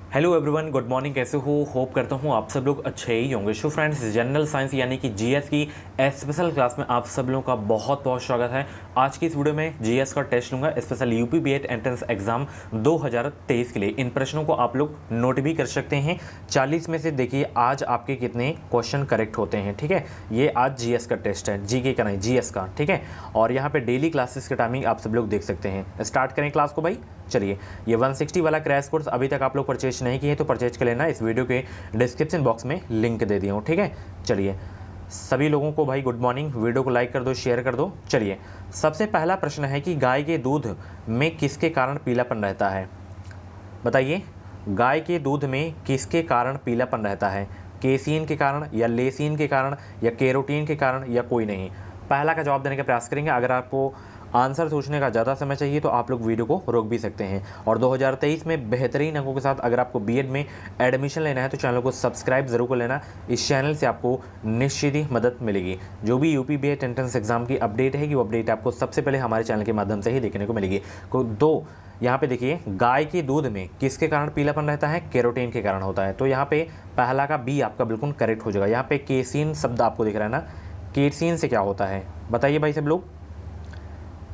Hello everyone, good morning. कैसे हो? Hope करता हूँ आप सब लोग अच्छे ही होंगे। सो फ्रेंड्स, जनरल साइंस यानी कि जीएस की स्पेशल क्लास में आप सब लोगों का बहुत बहुत स्वागत है। आज की इस वीडियो में जीएस का टेस्ट लूँगा, special UP BEd entrance exam 2023 के लिए। इन प्रश्नों को आप लोग नोट भी कर सकते हैं। 40 में से देखिए आज आपके कितने क्वेश्चन करेक्ट होते हैं। ठीक है, ये आज जीएस का टेस्ट है, जीके का नहीं, जीएस का। ठीक है, और यहाँ पे डेली क्लासेस की टाइमिंग आप सब लोग देख सकते हैं। स्टार्ट करें क्लास को भाई। चलिए, ये 160 वाला क्रैश कोर्स अभी तक आप लोग परचेज नहीं किए तो परचेज कर लेना। इस वीडियो के डिस्क्रिप्शन बॉक्स में लिंक दे दिया हूँ। ठीक है, चलिए सभी लोगों को भाई गुड मॉर्निंग। वीडियो को लाइक कर दो, शेयर कर दो। चलिए, सबसे पहला प्रश्न है कि गाय के दूध में किसके कारण पीलापन रहता है? बताइए, गाय के दूध में किसके कारण पीलापन रहता है? केसीन के कारण, या लेसीन के कारण, या कैरोटीन के कारण, या कोई नहीं? पहला का जवाब देने का प्रयास करेंगे। अगर आपको आंसर सोचने का ज़्यादा समय चाहिए तो आप लोग वीडियो को रोक भी सकते हैं। और 2023 में बेहतरीन अंकों के साथ अगर आपको बीएड में एडमिशन लेना है तो चैनल को सब्सक्राइब ज़रूर कर लेना। इस चैनल से आपको निश्चित ही मदद मिलेगी। जो भी यूपी बीएड एंट्रेंस एग्जाम की अपडेट है कि वो अपडेट आपको सबसे पहले हमारे चैनल के माध्यम से ही देखने को मिलेगी। दो, यहाँ पे देखिए, गाय के दूध में किसके कारण पीलापन रहता है? कैरोटीन के कारण होता है। तो यहाँ पे पहला का बी आपका बिल्कुल करेक्ट हो जाएगा। यहाँ पे केसीन शब्द आपको दिख रहा है ना, केसीन से क्या होता है बताइए भाई सब लोग,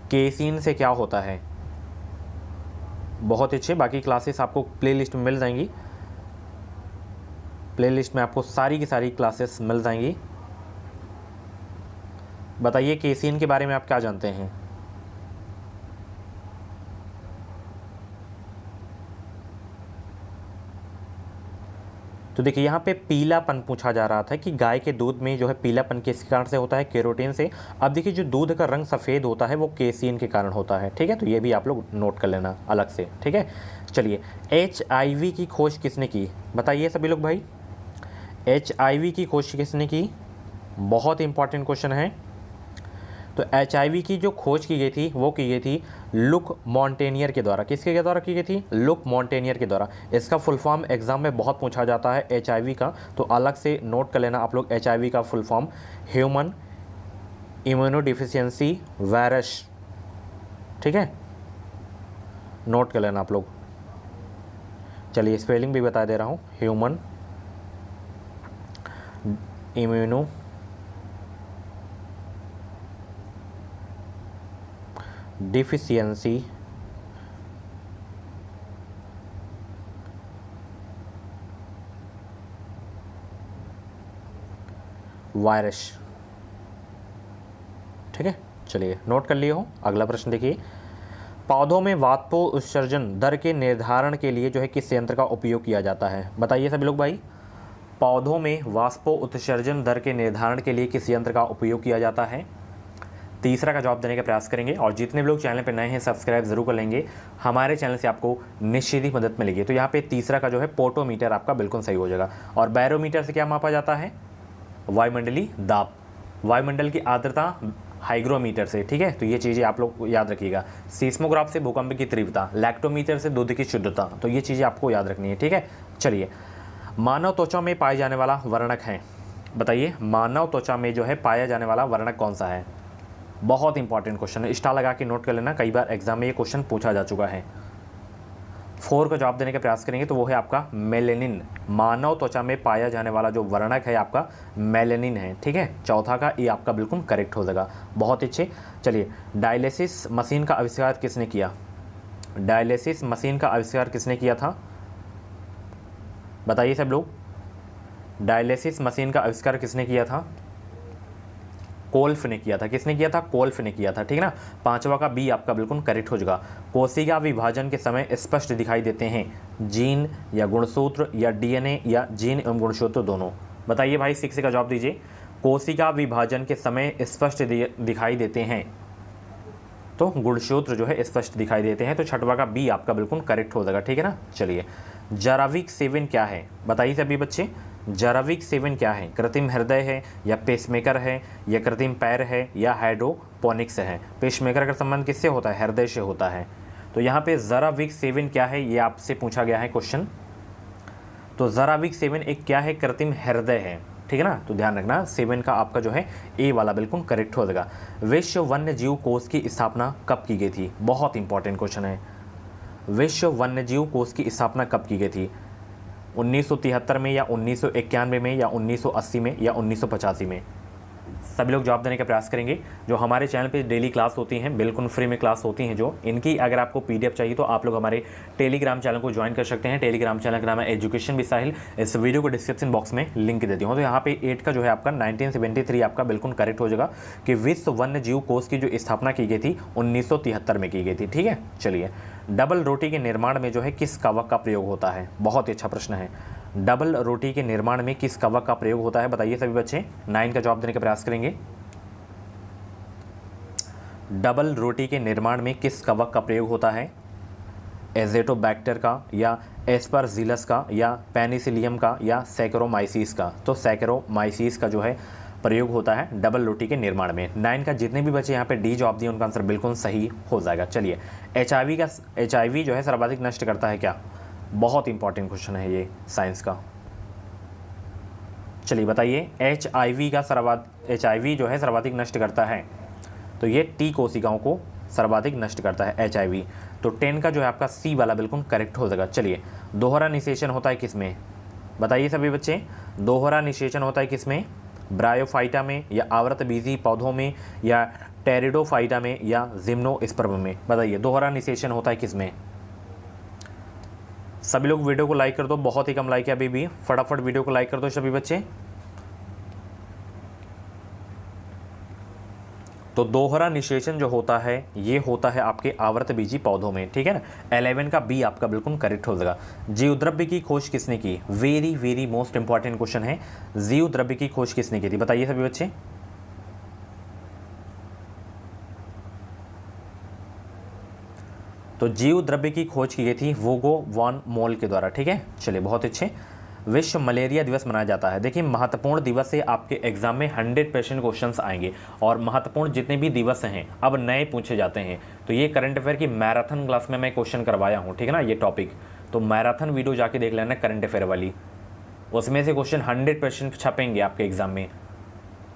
केसीन से क्या होता है? बहुत अच्छे, बाकी क्लासेस आपको प्लेलिस्ट में मिल जाएंगी। प्लेलिस्ट में आपको सारी की सारी क्लासेस मिल जाएंगी। बताइए केसीन के बारे में आप क्या जानते हैं? तो देखिए, यहाँ पे पीलापन पूछा जा रहा था कि गाय के दूध में जो है पीलापन किस कारण से होता है? कैरोटीन से। अब देखिए, जो दूध का रंग सफ़ेद होता है वो केसीन के कारण होता है। ठीक है, तो ये भी आप लोग नोट कर लेना अलग से। ठीक है, चलिए, HIV की खोज किसने की? बताइए सभी लोग भाई, HIV की खोज किसने की? बहुत इंपॉर्टेंट क्वेश्चन है। तो HIV की जो खोज की गई थी वो की गई थी लुक मॉन्टेनियर के द्वारा। किसके द्वारा की गई थी? लुक मॉन्टेनियर के द्वारा। इसका फुल फॉर्म एग्जाम में बहुत पूछा जाता है HIV का, तो अलग से नोट कर लेना आप लोग। HIV का full form human immunodeficiency virus. ठीक है, नोट कर लेना आप लोग। चलिए, स्पेलिंग भी बता दे रहा हूँ। Human immuno deficiency virus. ठीक है, चलिए नोट कर लिए हो। अगला प्रश्न देखिए, पौधों में वाष्पो उत्सर्जन दर के निर्धारण के लिए जो है किस यंत्र का उपयोग किया जाता है? बताइए सभी लोग भाई, पौधों में वाष्पो उत्सर्जन दर के निर्धारण के लिए किस यंत्र का उपयोग किया जाता है? तीसरा का जवाब देने का प्रयास करेंगे। और जितने भी लोग चैनल पर नए हैं सब्सक्राइब जरूर कर लेंगे, हमारे चैनल से आपको निश्चित ही मदद मिलेगी। तो यहाँ पे तीसरा का जो है पोटोमीटर आपका बिल्कुल सही हो जाएगा। और बैरोमीटर से क्या मापा जाता है? वायुमंडलीय दाब। वायुमंडल की आर्द्रता हाइग्रोमीटर से। ठीक है, तो ये चीज़ें आप लोग याद रखिएगा। सीस्मोग्राफ से भूकंप की तीव्रता, लैक्टोमीटर से दूध की शुद्धता। तो ये चीज़ें आपको याद रखनी है। ठीक है, चलिए, मानव त्वचा में पाए जाने वाला वर्णक है। बताइए, मानव त्वचा में जो है पाया जाने वाला वर्णक कौन सा है? बहुत इंपॉर्टेंट क्वेश्चन है, स्टार लगा के नोट कर लेना। कई बार एग्जाम में ये क्वेश्चन पूछा जा चुका है। 4 का जवाब देने का प्रयास करेंगे तो वो है आपका मेलेनिन। मानव त्वचा में पाया जाने वाला जो वर्णक है आपका मेलेनिन है। ठीक है, चौथा का ये आपका बिल्कुल करेक्ट हो जाएगा। बहुत अच्छे। चलिए, डायलिसिस मशीन का आविष्कार किसने किया? डायलिसिस मशीन का आविष्कार किसने किया था? बताइए सब लोग, डायलिसिस मशीन का आविष्कार किसने किया था? कोल्फ ने किया था। किसने किया था? कोल्फ ने किया था। ठीक है ना, पांचवा का बी आपका बिल्कुल करेक्ट हो जाएगा। कोशिका विभाजन के समय स्पष्ट दिखाई देते हैं जीन या गुणसूत्र, या डीएनए, या जीन एवं गुणसूत्र दोनों? बताइए भाई, 6 का जवाब दीजिए। कोशिका विभाजन के समय स्पष्ट दिखाई देते हैं तो गुणसूत्र जो है स्पष्ट दिखाई देते हैं। तो छठवा का बी आपका बिल्कुल करेक्ट हो जाएगा। ठीक है ना, चलिए, जराविक सेवन क्या है? बताइए सभी बच्चे, जराविक सेवन क्या है? कृत्रिम हृदय है, या पेसमेकर है, या कृत्रिम पैर है, या हाइड्रोपोनिक्स है? पेसमेकर का संबंध किससे होता है? हृदय से होता है। तो यहाँ पे जराविक सेवन क्या है ये आपसे पूछा गया है क्वेश्चन। तो जराविक सेवन एक क्या है? कृत्रिम हृदय है। ठीक है ना, तो ध्यान रखना, 7 का आपका जो है ए वाला बिल्कुल करेक्ट हो जाएगा। विश्व वन्य जीव कोष की स्थापना कब की गई थी? बहुत इंपॉर्टेंट क्वेश्चन है। विश्व वन्य जीव कोष की स्थापना कब की गई थी? 1973 में या 1991 में या 1980 में या 1985 में? सभी लोग जवाब देने का प्रयास करेंगे। जो हमारे चैनल पे डेली क्लास होती हैं, बिल्कुल फ्री में क्लास होती हैं, जो इनकी अगर आपको पीडीएफ चाहिए तो आप लोग हमारे टेलीग्राम चैनल को ज्वाइन कर सकते हैं। टेलीग्राम चैनल का नाम है एजुकेशन विद साहिल। इस वीडियो को डिस्क्रिप्शन बॉक्स में लिंक देती हूँ। तो यहाँ पे 8 का जो है आपका 1973 आपका बिल्कुल करेक्ट हो जाएगा कि विश्व वन्य जीव कोष की जो स्थापना की गई थी 1973 में की गई थी। ठीक है, चलिए। डबल रोटी के निर्माण में जो है किस कवक का प्रयोग होता है? बहुत ही अच्छा प्रश्न है। डबल रोटी के निर्माण में किस कवक का प्रयोग होता है? बताइए सभी बच्चे। 9 का जवाब देने का प्रयास करेंगे। डबल रोटी के निर्माण में किस कवक का प्रयोग होता है? एज़ेटोबैक्टर का या एस्परजिलस का या पेनिसिलियम का या सैकरोमाइसिस का? तो सैकरोमाइसिस का जो है प्रयोग होता है डबल रोटी के निर्माण में। 9 का जितने भी बच्चे यहाँ पे डी जवाब दिए उनका आंसर बिल्कुल सही हो जाएगा। चलिए, एचआईवी जो है सर्वाधिक नष्ट करता है क्या? बहुत इंपॉर्टेंट क्वेश्चन है ये साइंस का। चलिए बताइए, एचआईवी जो है सर्वाधिक नष्ट करता है, तो ये टी कोशिकाओं को सर्वाधिक नष्ट करता है एचआईवी। तो 10 का जो है आपका सी वाला बिल्कुल करेक्ट हो जाएगा। चलिए, दोहरा निषेचन होता है किसमें? बताइए सभी बच्चे। दोहरा निषेचन होता है किसमें? ब्रायोफाइटा में या आवृतबीजी पौधों में या टेरिडोफाइटा में या जिम्नोस्पर्म में? बताइए, दोहरा निषेचन होता है किसमें? सभी लोग वीडियो को लाइक कर दो। बहुत ही कम लाइक है अभी भी, फटाफट वीडियो को लाइक कर दो सभी बच्चे। तो दोहरा निषेचन जो होता है ये होता है आपके आवृतबीजी पौधों में। ठीक है ना, 11 का बी आपका बिल्कुल करेक्ट हो जाएगा। जीव द्रव्य की खोज किसने की? Very very most important question है। जीव द्रव्य की खोज किसने की थी? बताइए सभी बच्चे। तो जीव द्रव्य की खोज की गई थी वोगो वॉन मोल के द्वारा। ठीक है, चलिए, बहुत अच्छे। विश्व मलेरिया दिवस मनाया जाता है। देखिए, महत्वपूर्ण दिवस से आपके एग्जाम में 100% क्वेश्चंस आएंगे और महत्वपूर्ण जितने भी दिवस हैं अब नए पूछे जाते हैं। तो ये करंट अफेयर की मैराथन क्लास में मैं क्वेश्चन करवाया हूँ। ठीक है ना, ये टॉपिक तो मैराथन वीडियो जाके देख लेना करंट अफेयर वाली, उसमें से क्वेश्चन 100% छपेंगे आपके एग्जाम में।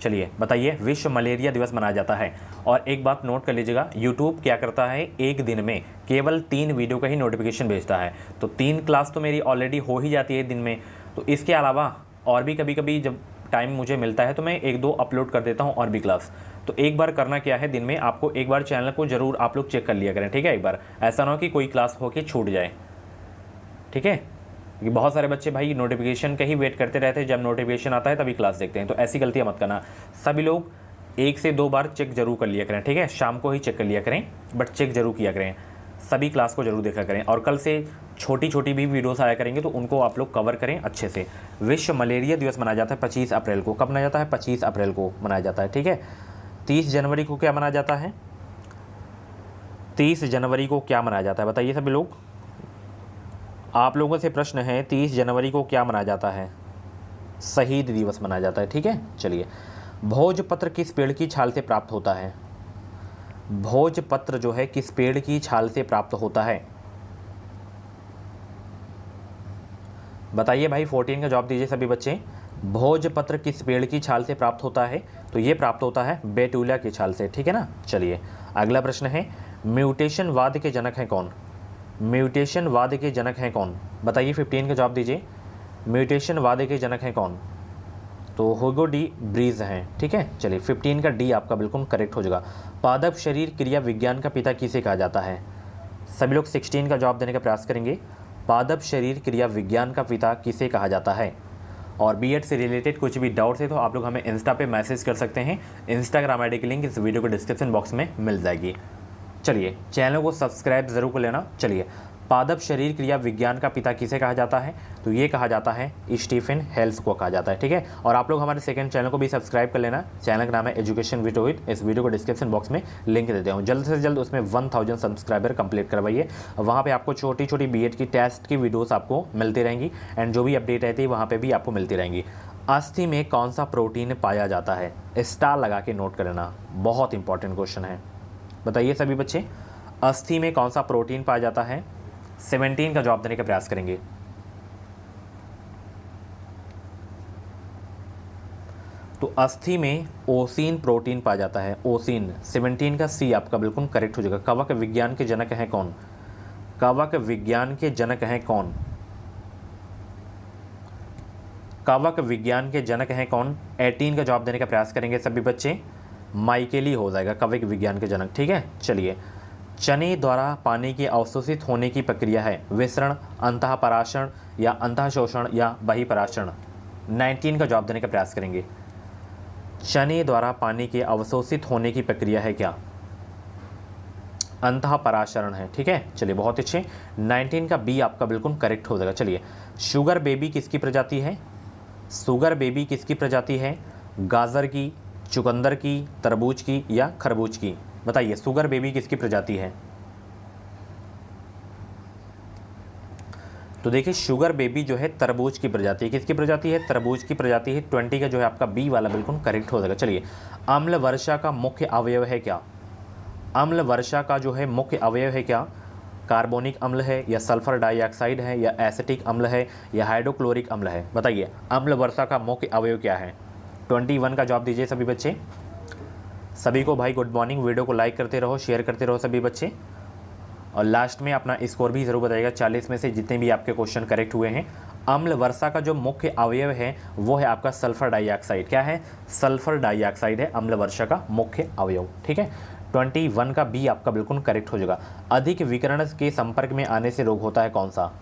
चलिए बताइए, विश्व मलेरिया दिवस मनाया जाता है। और एक बात नोट कर लीजिएगा, यूट्यूब क्या करता है, एक दिन में केवल 3 वीडियो का ही नोटिफिकेशन भेजता है। तो 3 क्लास तो मेरी ऑलरेडी हो ही जाती है दिन में, तो इसके अलावा और भी कभी कभी जब टाइम मुझे मिलता है तो मैं 1-2 अपलोड कर देता हूँ और भी क्लास। तो एक बार करना क्या है, दिन में आपको एक बार चैनल को ज़रूर आप लोग चेक कर लिया करें। ठीक है, एक बार, ऐसा ना हो कि कोई क्लास होके छूट जाए। ठीक है, क्योंकि बहुत सारे बच्चे भाई नोटिफिकेशन का ही वेट करते रहते हैं, जब नोटिफिकेशन आता है तभी क्लास देखते हैं। तो ऐसी गलतियाँ मत करना। सभी लोग 1 से 2 बार चेक जरूर कर लिया करें। ठीक है, शाम को ही चेक कर लिया करें, बट चेक जरूर किया करें। सभी क्लास को जरूर देखा करें और कल से छोटी छोटी भी वीडियोस आया करेंगे तो उनको आप लोग कवर करें अच्छे से। विश्व मलेरिया दिवस मनाया जाता है 25 अप्रैल को। कब मनाया जाता है? 25 अप्रैल को मनाया जाता है। ठीक है, 30 जनवरी को क्या मनाया जाता है? 30 जनवरी को क्या मनाया जाता है? बताइए सभी लोग। आप लोगों से प्रश्न है, 30 जनवरी को क्या मनाया जाता है? शहीद दिवस मनाया जाता है। ठीक है, चलिए। भोजपत्र किस पेड़ की छाल से प्राप्त होता है? भोजपत्र जो है किस पेड़ की छाल से प्राप्त होता है? बताइए भाई, 14 का जवाब दीजिए सभी बच्चे। भोजपत्र किस पेड़ की छाल से प्राप्त होता है? तो ये प्राप्त होता है बेटुलिया की छाल से। ठीक है ना, चलिए। अगला प्रश्न है, म्यूटेशनवाद के जनक हैं कौन? म्यूटेशनवाद के जनक हैं कौन? बताइए, 15 का जवाब दीजिए। म्यूटेशनवाद के जनक हैं कौन? तो हुगो डी ब्रीज हैं। ठीक है, चलिए, 15 का डी आपका बिल्कुल करेक्ट हो जाएगा। पादप शरीर क्रिया विज्ञान का पिता किसे कहा जाता है? सभी लोग 16 का जवाब देने का प्रयास करेंगे। पादप शरीर क्रिया विज्ञान का पिता किसे कहा जाता है? और बीएड से रिलेटेड कुछ भी डाउट्स है तो आप लोग हमें इंस्टा पे मैसेज कर सकते हैं। इंस्टाग्राम आईडी की लिंक इस वीडियो के डिस्क्रिप्शन बॉक्स में मिल जाएगी। चलिए, चैनल को सब्सक्राइब जरूर कर लेना। चलिए, पादप शरीर क्रिया विज्ञान का पिता किसे कहा जाता है? तो ये कहा जाता है स्टीफन हेल्स को कहा जाता है। ठीक है, और आप लोग हमारे सेकंड चैनल को भी सब्सक्राइब कर लेना। चैनल का नाम है एजुकेशन विद रोहित। इस वीडियो को डिस्क्रिप्शन बॉक्स में लिंक दे दिया हूँ। जल्द से जल्द उसमें 1000 सब्सक्राइबर कंप्लीट करवाइए। वहाँ पे आपको छोटी छोटी बीएड की टेस्ट की वीडियोस आपको मिलती रहेंगी एंड जो भी अपडेट रहती है वहाँ पे भी आपको मिलती रहेंगी। अस्थि में कौन सा प्रोटीन पाया जाता है? स्टार लगा के नोट कर लेना, बहुत इंपॉर्टेंट क्वेश्चन है। बताइए सभी बच्चे, अस्थि में कौन सा प्रोटीन पाया जाता है? 17 का जवाब देने का प्रयास करेंगे। तो अस्थि में ओसिन प्रोटीन पाया जाता है, ओसिन। 17 का सी आपका बिल्कुल करेक्ट हो जाएगा। कवक विज्ञान के जनक हैं कौन? कवक विज्ञान के जनक हैं कौन? कवक विज्ञान के जनक हैं कौन? 18 का जवाब देने का प्रयास करेंगे सभी बच्चे। माइकेली हो जाएगा कवक विज्ञान के जनक, ठीक है। चलिए, चने द्वारा पानी की अवशोषित होने की प्रक्रिया है विसरण, अंतःपराशरण या अंतःशोषण या बहिःपराशरण। 19 का जवाब देने का प्रयास करेंगे। चने द्वारा पानी के अवशोषित होने की प्रक्रिया है क्या? अंतःपराशरण है, ठीक है। चलिए, बहुत अच्छे। 19 का बी आपका बिल्कुल करेक्ट हो जाएगा। चलिए, शुगर बेबी किसकी प्रजाति है? शुगर बेबी किसकी प्रजाति है? गाजर की, चुकंदर की, तरबूज की या खरबूज की? बताइए, शुगर बेबी किसकी प्रजाति है? तो देखिए, शुगर बेबी जो है तरबूज की प्रजाति है। किसकी प्रजाति है? तरबूज की प्रजाति है। 20 का जो है आपका बी वाला बिल्कुल करेक्ट हो जाएगा। चलिए, अम्ल वर्षा का मुख्य अवयव है क्या? अम्ल वर्षा का जो है मुख्य अवयव है क्या? कार्बोनिक अम्ल है या सल्फर डाइऑक्साइड है या एसिटिक अम्ल है या हाइड्रोक्लोरिक अम्ल है? बताइए, अम्ल वर्षा का मुख्य अवयव क्या है? 21 का जवाब दीजिए सभी बच्चे। सभी को भाई गुड मॉर्निंग। वीडियो को लाइक करते रहो, शेयर करते रहो सभी बच्चे, और लास्ट में अपना स्कोर भी जरूर बताइएगा। 40 में से जितने भी आपके क्वेश्चन करेक्ट हुए हैं। अम्ल वर्षा का जो मुख्य अवयव है वो है आपका सल्फर डाइऑक्साइड। क्या है? सल्फर डाइऑक्साइड है अम्ल वर्षा का मुख्य अवयव, ठीक है। 21 का बी आपका बिल्कुल करेक्ट हो जाएगा। अधिक विकिरण के संपर्क में आने से रोग होता है कौन सा?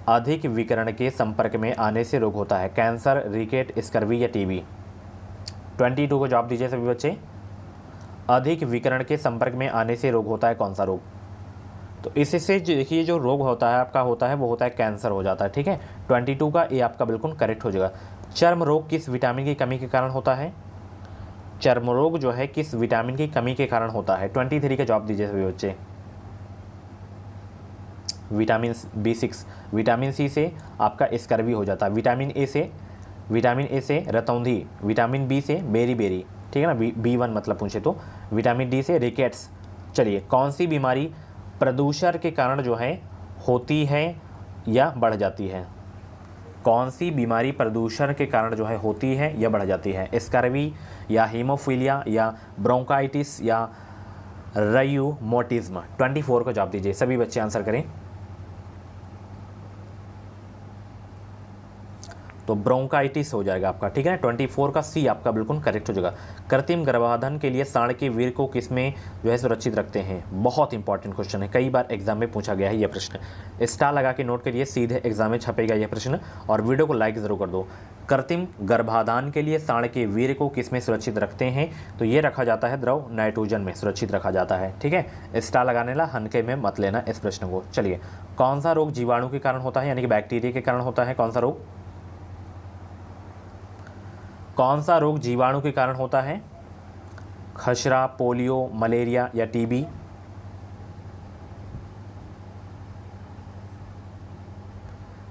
अधिक विकिरण के संपर्क में आने से रोग होता है कैंसर, रिकेट, स्कर्वी या टीबी? 22 को जवाब दीजिए सभी बच्चे। अधिक विकिरण के संपर्क में आने से रोग होता है कौन सा रोग? तो इससे देखिए, जो रोग होता है आपका होता है वो होता है कैंसर हो जाता है, ठीक है। 22 का ए आपका बिल्कुल करेक्ट हो जाएगा। चर्म रोग किस विटामिन की कमी के कारण होता है? चर्म रोग जो है किस विटामिन की कमी के कारण होता है? 23 का जवाब दीजिए सभी बच्चे। Vitamin B6। विटामिन सी से आपका स्कर्वी हो जाता है। विटामिन ए से रतौंधी, विटामिन बी से बेरी बेरी, ठीक है ना, B1 मतलब पूछे तो। विटामिन डी से रिकेट्स। चलिए, कौन सी बीमारी प्रदूषण के कारण जो है होती है या बढ़ जाती है? कौन सी बीमारी प्रदूषण के कारण जो है होती है या बढ़ जाती है? स्कर्वी या हीमोफीलिया या ब्रोंकाइटिस या रयूमोटिज्म? 24 को जवाब दीजिए सभी बच्चे, आंसर करें। तो ब्रोंकाइटिस हो जाएगा आपका, ठीक है। 24 का सी आपका बिल्कुल करेक्ट हो जाएगा। कृत्रिम गर्भाधान के लिए सांड के वीर को किसमें जो है सुरक्षित रखते हैं? बहुत इंपॉर्टेंट क्वेश्चन है, कई बार एग्जाम में पूछा गया है यह प्रश्न। स्टार लगा के नोट करिए, सीधे एग्जाम में छपेगा यह प्रश्न, और वीडियो को लाइक जरूर कर दो। कृत्रिम गर्भाधान के लिए सांड के वीर को किसमें सुरक्षित रखते हैं? तो ये रखा जाता है द्रव नाइट्रोजन में सुरक्षित रखा जाता है, ठीक है। स्टार लगाने ला, हनके में मत लेना इस प्रश्न को। चलिए, कौन सा रोग जीवाणु के कारण होता है, यानी कि बैक्टीरिया के कारण होता है? कौन सा रोग? कौन सा रोग जीवाणु के कारण होता है? खसरा, पोलियो, मलेरिया या टीबी?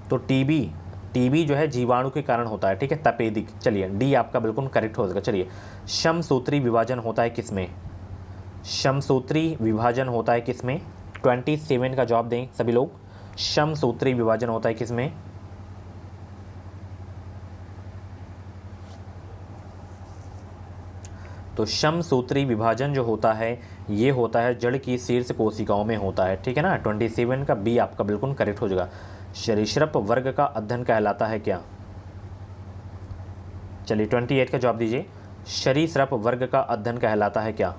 तो टीबी जो है जीवाणु के कारण होता है, ठीक है, तपेदिक। चलिए, डी आपका बिल्कुल करेक्ट हो जाएगा। चलिए, समसूत्री विभाजन होता है किसमें? समसूत्री विभाजन होता है किसमें? 27 का जवाब दें सभी लोग। समसूत्री विभाजन होता है किसमें? तो समसूत्री विभाजन जो होता है ये होता है जड़ की शीर्ष कोशिकाओं में होता है, ठीक है ना। 27 का बी आपका बिल्कुल करेक्ट हो जाएगा। सरीसृप वर्ग का अध्ययन कहलाता है क्या? चलिए, 28 का जवाब दीजिए। सरीसृप वर्ग का अध्ययन कहलाता है क्या?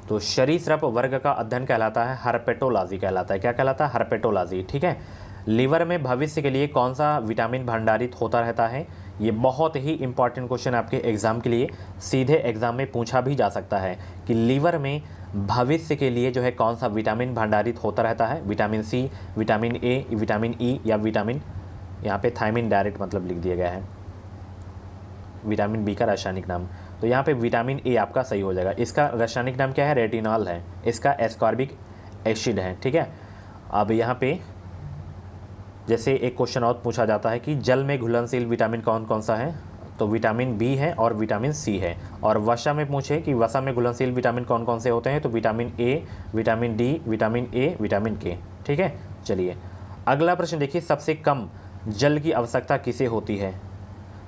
तो सरीसृप वर्ग का अध्ययन कहलाता है हर्पेटोलॉजी कहलाता है। क्या कहलाता है? हर्पेटोलॉजी, ठीक है। लीवर में भविष्य के लिए कौन सा विटामिन भंडारित होता रहता है? ये बहुत ही इंपॉर्टेंट क्वेश्चन आपके एग्जाम के लिए, सीधे एग्जाम में पूछा भी जा सकता है कि लीवर में भविष्य के लिए जो है कौन सा विटामिन भंडारित होता रहता है? Vitamin C, vitamin A, vitamin E या विटामिन, यहाँ पे थायमिन डायरेक्ट मतलब लिख दिया गया है, विटामिन बी का रासायनिक नाम। तो यहाँ पे विटामिन ए आपका सही हो जाएगा। इसका रासायनिक नाम क्या है? रेटिनॉल है। इसका एस्कॉर्बिक एसिड है, ठीक है। अब यहाँ पे जैसे एक क्वेश्चन और पूछा जाता है कि जल में घुलनशील विटामिन कौन कौन सा है? तो विटामिन बी है और विटामिन सी है। और वसा में पूछे कि वसा में घुलनशील विटामिन कौन कौन से होते हैं? तो vitamin A, vitamin D, vitamin A, vitamin के, ठीक है। चलिए, अगला प्रश्न देखिए। सबसे कम जल की आवश्यकता किसे होती है?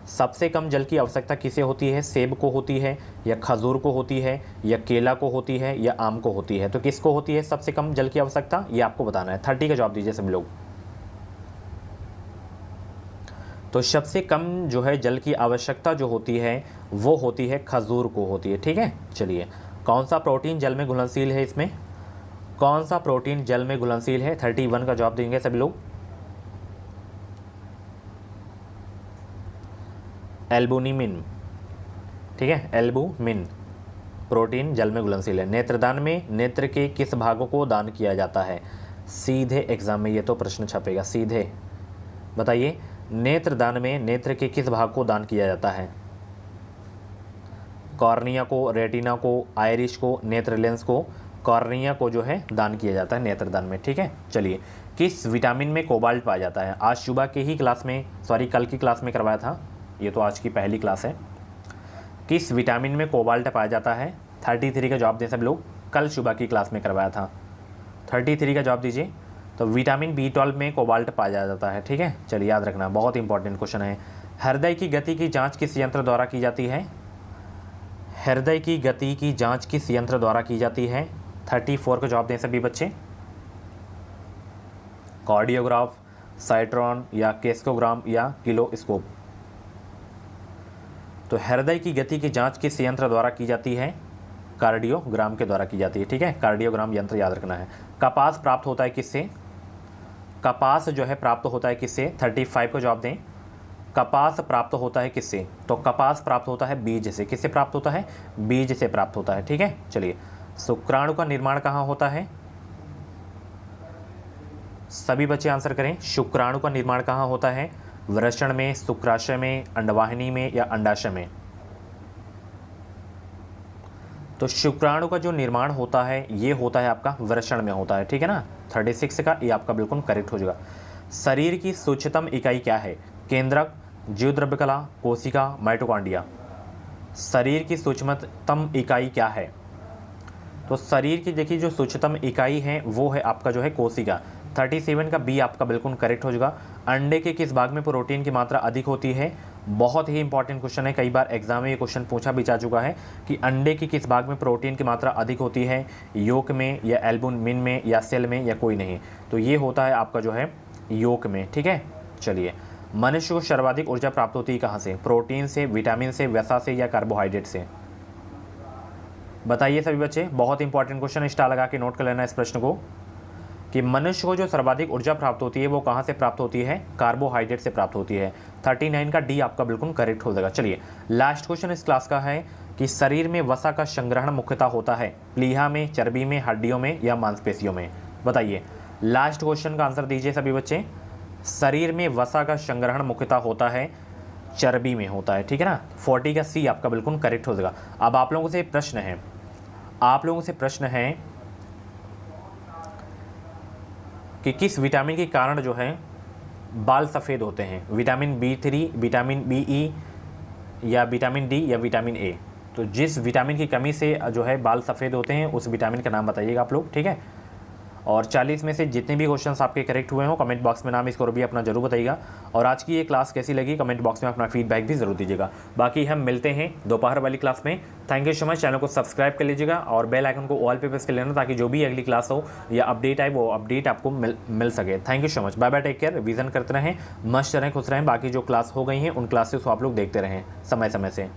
सबसे कम जल की आवश्यकता किसे होती है? सेब को होती है या खजूर को होती है या केला को होती है या आम को होती है? तो किसको होती है सबसे कम जल की आवश्यकता? ये आपको बताना है। 30 का जवाब दीजिए सभी लोग। तो सबसे कम जो है जल की आवश्यकता जो होती है वो होती है खजूर को होती है, ठीक है। चलिए, कौन सा प्रोटीन जल में घुलनशील है, इसमें कौन सा प्रोटीन जल में घुलनशील है? 31 का जवाब देंगे सभी लोग। एल्बुमिन, ठीक है, एल्बुमिन प्रोटीन जल में घुलनशील है। नेत्रदान में नेत्र के किस भागों को दान किया जाता है? सीधे एग्जाम में ये तो प्रश्न छपेगा, सीधे बताइए, नेत्रदान में नेत्र के किस भाग को दान किया जाता है? कॉर्निया को, रेटिना को, आयरिश को, नेत्र लेंस को। कॉर्निया को जो है दान किया जाता है नेत्रदान में, ठीक है। चलिए, किस विटामिन में कोबाल्ट पाया जाता है? आज सुबह के ही क्लास में, सॉरी कल की क्लास में करवाया था, ये तो आज की पहली क्लास है। किस विटामिन में कोबाल्ट पाया जाता है? 33 का जवाब दें सब लोग, कल सुबह की क्लास में करवाया था। 33 का जवाब दीजिए। तो विटामिन B12 में कोबाल्ट पाया जाता है, ठीक है। चलिए, याद रखना, बहुत इंपॉर्टेंट क्वेश्चन है। हृदय की गति की जांच किस यंत्र द्वारा की जाती है? हृदय की गति की जांच किस यंत्र द्वारा की जाती है? 34 का जवाब दें सभी बच्चे। कार्डियोग्राफ, साइट्रॉन या केस्कोग्राम या किलोस्कोप। तो हृदय की गति की जांच किस यंत्र द्वारा की जाती है? कार्डियोग्राम के द्वारा की जाती है, ठीक है। कार्डियोग्राम यंत्र याद रखना है। कपास प्राप्त होता है किससे? कपास जो है प्राप्त होता है किससे? 35 को जवाब दें। कपास प्राप्त होता है किससे? तो कपास प्राप्त होता है बीज से। किससे प्राप्त होता है? बीज से प्राप्त होता है, ठीक है। चलिए, शुक्राणु का निर्माण कहाँ होता है? सभी बच्चे आंसर करें। शुक्राणु का निर्माण कहाँ होता है? वृषण में, शुक्राशय में, अंडवाहिनी में या अंडाशय में? तो शुक्राणु का जो निर्माण होता है ये होता है आपका वृषण में होता है, ठीक है ना। 36 का ये आपका बिल्कुल करेक्ट हो जाएगा। शरीर की सूक्ष्मतम इकाई क्या है? केंद्रक, जीवद्रव्यकला, कोशिका, माइटोकॉन्ड्रिया। शरीर की सूक्ष्मतम इकाई क्या है? तो शरीर की देखिए जो सूक्ष्मतम इकाई है वो है आपका जो है कोशिका। 37 का बी आपका बिल्कुल करेक्ट हो जाएगा। अंडे के किस भाग में प्रोटीन की मात्रा अधिक होती है? बहुत ही इंपॉर्टेंट क्वेश्चन है, कई बार एग्जाम में ये क्वेश्चन पूछा भी जा चुका है कि अंडे की किस भाग में प्रोटीन की मात्रा अधिक होती है? योक में या एल्बुमिन में या सेल में या कोई नहीं? तो ये होता है आपका जो है योक में, ठीक है। चलिए, मनुष्य को सर्वाधिक ऊर्जा प्राप्त होती है कहाँ से? प्रोटीन से, विटामिन से, वसा से या कार्बोहाइड्रेट से? बताइए सभी बच्चे, बहुत इंपॉर्टेंट क्वेश्चन, स्टार लगा के नोट कर लेना इस प्रश्न को कि मनुष्य को जो सर्वाधिक ऊर्जा प्राप्त होती है वो कहाँ से प्राप्त होती है? कार्बोहाइड्रेट से प्राप्त होती है। 39 का डी आपका बिल्कुल करेक्ट हो जाएगा। चलिए, लास्ट क्वेश्चन इस क्लास का है कि शरीर में वसा का संग्रहण मुख्यतः होता है प्लीहा में, चर्बी में, हड्डियों में या मांसपेशियों में? बताइए, लास्ट क्वेश्चन का आंसर दीजिए सभी बच्चे। शरीर में वसा का संग्रहण मुख्यतः होता है चर्बी में होता है, ठीक है ना। 40 का सी आपका बिल्कुल करेक्ट हो जाएगा। अब आप लोगों से प्रश्न है, कि किस विटामिन के कारण जो है बाल सफ़ेद होते हैं? विटामिन B3, विटामिन BE या विटामिन D या विटामिन A? तो जिस विटामिन की कमी से जो है बाल सफ़ेद होते हैं उस विटामिन का नाम बताइएगा आप लोग, ठीक है। और 40 में से जितने भी क्वेश्चंस आपके करेक्ट हुए हो कमेंट बॉक्स में नाम स्कोर भी अपना जरूर बताइएगा। और आज की ये क्लास कैसी लगी कमेंट बॉक्स में अपना फीडबैक भी जरूर दीजिएगा। बाकी हम मिलते हैं दोपहर वाली क्लास में। Thank you so much. Channel को सब्सक्राइब कर लीजिएगा और बेल आइकन को ऑल पे प्रेस कर लेना ताकि जो भी अगली क्लास हो या अपडेट आए वो अपडेट आपको मिल सके। Thank you so much. Bye bye, take care. Revision करते रहें, मस्त रहें, खुश रहें। बाकी जो क्लास हो गई हैं उन क्लासेस को आप लोग देखते रहें समय समय से।